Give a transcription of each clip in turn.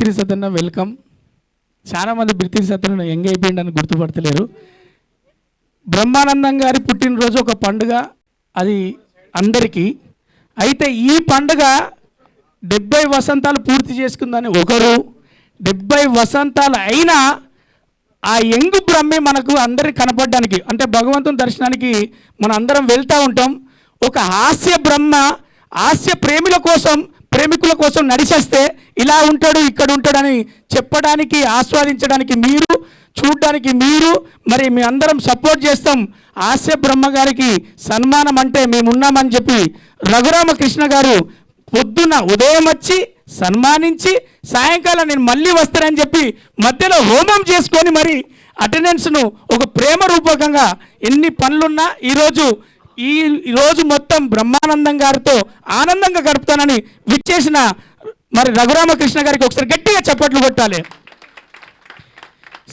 బిత్తిరి సత్యన్న welcome. చాలామంది బిత్తిరి సత్యన్న young అయిపోయిందని గుర్తుపడతలేరు. బ్రహ్మానందం గారి పుట్టినరోజు ఒక పండుగ, అది అందరికీ. అయితే ఈ పండుగ 70 వసంతాలు పూర్తి చేసుకుందని ఒకరు, 70 వసంతాలు అయినా ఆ యంగ్ బ్రహ్మే మనకు అందరికి కనపడడానికి, అంటే భగవంతుని దర్శనానికి మనం అందరం వెళ్తూ ఉంటాం. ఒక హాస్య బ్రహ్మ హాస్య ప్రేమికుల కోసం నడిచేస్తే ఇలా ఉంటాడు ఇక్కడ ఉంటాడని చెప్పడానికి, ఆస్వాదించడానికి మీరు, చూడడానికి మీరు, మరి మీ అందరం సపోర్ట్ చేస్తాం. హాస్య బ్రహ్మ గారికి సన్మానం అంటే మేమున్నామని చెప్పి రఘురామకృష్ణ గారు పొద్దున్న ఉదయం వచ్చి సన్మానించి సాయంకాలం నేను మళ్ళీ వస్తానని చెప్పి మధ్యలో హోమం చేసుకొని మరి అటెండెన్స్ను ఒక ప్రేమ రూపకంగా ఎన్ని పనులున్నా ఈరోజు మొత్తం బ్రహ్మానందం గారితో ఆనందంగా గడుపుతానని విచ్చేసిన మరి రఘురామకృష్ణ గారికి ఒకసారి గట్టిగా చప్పట్లు కొట్టాలి.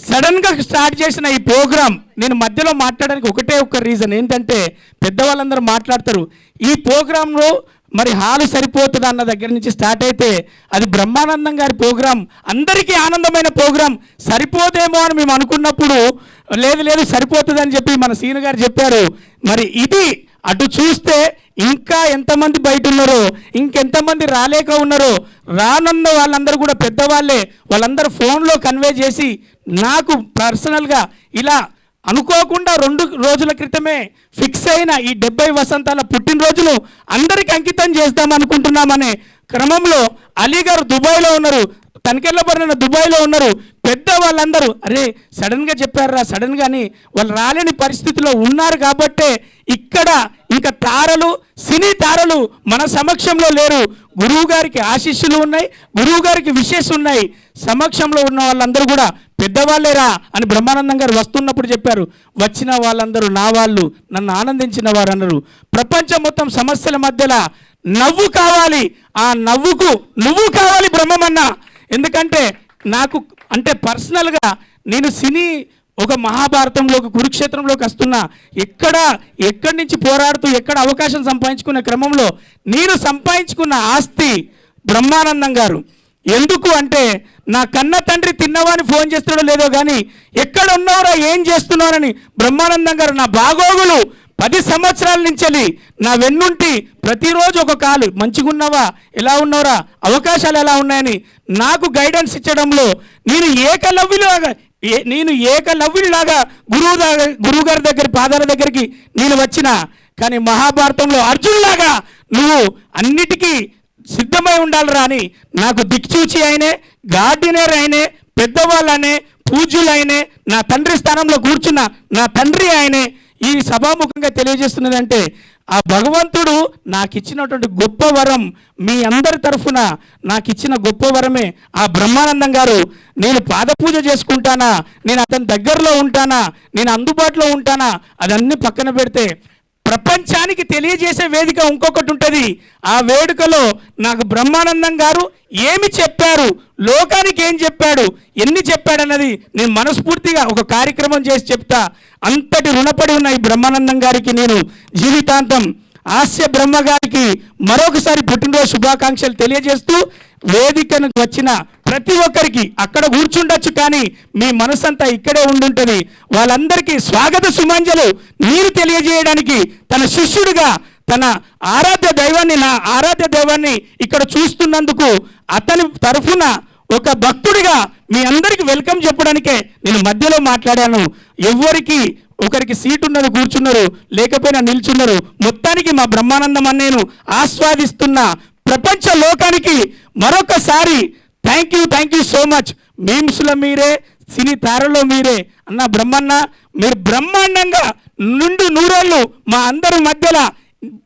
సడన్గా స్టార్ట్ చేసిన ఈ ప్రోగ్రాం నేను మధ్యలో మాట్లాడడానికి ఒకటే ఒక రీజన్ ఏంటంటే, పెద్దవాళ్ళందరూ మాట్లాడతారు ఈ ప్రోగ్రాంలో మరి హాలు సరిపోతుంది అన్న దగ్గర నుంచి స్టార్ట్ అయితే అది బ్రహ్మానందం గారి ప్రోగ్రాం, అందరికీ ఆనందమైన ప్రోగ్రాం. సరిపోదేమో అని మేము అనుకున్నప్పుడు లేదు సరిపోతుందని చెప్పి మన సీను గారు చెప్పారు. మరి ఇది అటు చూస్తే ఇంకా ఎంతమంది బయట ఉన్నారో, ఇంకెంతమంది రాలేక ఉన్నారో, రానున్న వాళ్ళందరూ కూడా పెద్దవాళ్ళే. వాళ్ళందరూ ఫోన్లో కన్వే చేసి నాకు పర్సనల్గా ఇలా అనుకోకుండా 2 రోజుల క్రితమే ఫిక్స్ అయిన ఈ 70 వసంతాల పుట్టినరోజును అందరికి అంకితం చేద్దాం అనుకుంటున్నామనే క్రమంలో అలీ గారు దుబాయ్లో ఉన్నారు, తనకెళ్ళబడిన దుబాయ్లో ఉన్నారు. పెద్ద వాళ్ళందరూ అరే సడన్గా చెప్పారా సడన్గా అని వాళ్ళు రాలేని పరిస్థితిలో ఉన్నారు. కాబట్టే ఇక్కడ ఇంకా సినీ తారలు మన సమక్షంలో లేరు. గురువు గారికి ఆశీస్సులు ఉన్నాయి, గురువు గారికి విషెస్ ఉన్నాయి. సమక్షంలో ఉన్న వాళ్ళందరూ కూడా పెద్దవాళ్ళేరా అని బ్రహ్మానందం గారు వస్తున్నప్పుడు చెప్పారు. వచ్చిన వాళ్ళందరూ నా వాళ్ళు, నన్ను ఆనందించిన వారు అన్నారు. ప్రపంచం మొత్తం సమస్యల మధ్యలో నవ్వు కావాలి, ఆ నవ్వుకు నువ్వు కావాలి బ్రహ్మమన్న. ఎందుకంటే నాకు అంటే పర్సనల్గా నేను సినీ ఒక మహాభారతంలోకి కురుక్షేత్రంలోకి వస్తున్నా, ఎక్కడి నుంచి పోరాడుతూ ఎక్కడ అవకాశం సంపాదించుకునే క్రమంలో నేను సంపాదించుకున్న ఆస్తి బ్రహ్మానందం గారు. ఎందుకు అంటే నా కన్న తండ్రి తిన్నవాని ఫోన్ చేస్తున్నాడో లేదో కానీ ఎక్కడ ఉన్నావురా ఏం చేస్తున్నారని బ్రహ్మానందం గారు నా బాగోగులు 10 సంవత్సరాల నుంచి నా వెన్నుంటి ప్రతిరోజు ఒక కాలు మంచిగున్నావా, ఎలా ఉన్నావురా, అవకాశాలు ఎలా ఉన్నాయని నాకు గైడెన్స్ ఇచ్చడంలో నేను ఏకలవ్యునిలాగా గురువు గారి దగ్గర పాదాల దగ్గరికి నేను వచ్చిన. కానీ మహాభారతంలో అర్జునులాగా నువ్వు అన్నిటికీ సిద్ధమై ఉండాలిరా అని నాకు దిక్చూచి అయినే, గార్డినర్ అయినే, పెద్దవాళ్ళనే, పూజ్యులైనే, నా తండ్రి స్థానంలో కూర్చున్న నా తండ్రి ఆయనే ఈ సభాముఖంగా తెలియజేస్తున్నదంటే ఆ భగవంతుడు నాకు ఇచ్చినటువంటి గొప్ప వరం, మీ అందరి తరఫున నాకు ఇచ్చిన గొప్ప వరమే ఆ బ్రహ్మానందం గారు. నేను పాదపూజ చేసుకుంటానా, నేను అతని దగ్గరలో ఉంటానా, నేను అందుబాటులో ఉంటానా, అదన్నీ పక్కన పెడితే ప్రపంచానికి తెలియజేసే వేదిక ఇంకొకటి ఉంటుంది. ఆ వేడుకలో నాకు బ్రహ్మానందం గారు ఏమి చెప్పారు, లోకానికి ఏం చెప్పాడు, ఎన్ని చెప్పాడన్నది నేను మనస్ఫూర్తిగా ఒక కార్యక్రమం చేసి చెప్తా. అంతటి రుణపడి ఉన్న ఈ బ్రహ్మానందం గారికి నేను జీవితాంతం, హాస్య బ్రహ్మ గారికి మరొకసారి పుట్టినరోజు శుభాకాంక్షలు తెలియజేస్తూ, వేదికను వచ్చిన ప్రతి ఒక్కరికి అక్కడ కూర్చుండొచ్చు కానీ మీ మనసంతా ఇక్కడే ఉండుంటుంది. వాళ్ళందరికీ స్వాగత సుమాంజలు మీరు తెలియజేయడానికి తన శిష్యుడిగా తన నా ఆరాధ్య దైవాన్ని ఇక్కడ చూస్తున్నందుకు అతని తరఫున ఒక భక్తుడిగా మీ అందరికీ వెల్కమ్ చెప్పడానికే నేను మధ్యలో మాట్లాడాను. ఒకరికి సీట్ ఉన్నది కూర్చున్నారు, లేకపోయినా నిల్చున్నారు. మొత్తానికి మా బ్రహ్మానందం అన్నేను ఆస్వాదిస్తున్న ప్రపంచ లోకానికి మరొకసారి థ్యాంక్ యూ సో మచ్. మీమ్స్లో మీరే, సినీ తారలో మీరే అన్న బ్రహ్మన్న. మీరు బ్రహ్మాండంగా నూరేళ్ళు మా అందరి మధ్యలో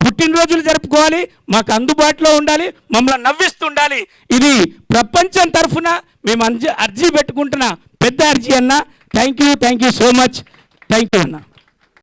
పుట్టినరోజులు జరుపుకోవాలి, మాకు అందుబాటులో ఉండాలి, మమ్మల్ని నవ్విస్తుండాలి. ఇది ప్రపంచం తరఫున మేము అర్జీ పెట్టుకుంటున్న పెద్ద అర్జీ అన్న. Thank you so much. Thank you అన్న.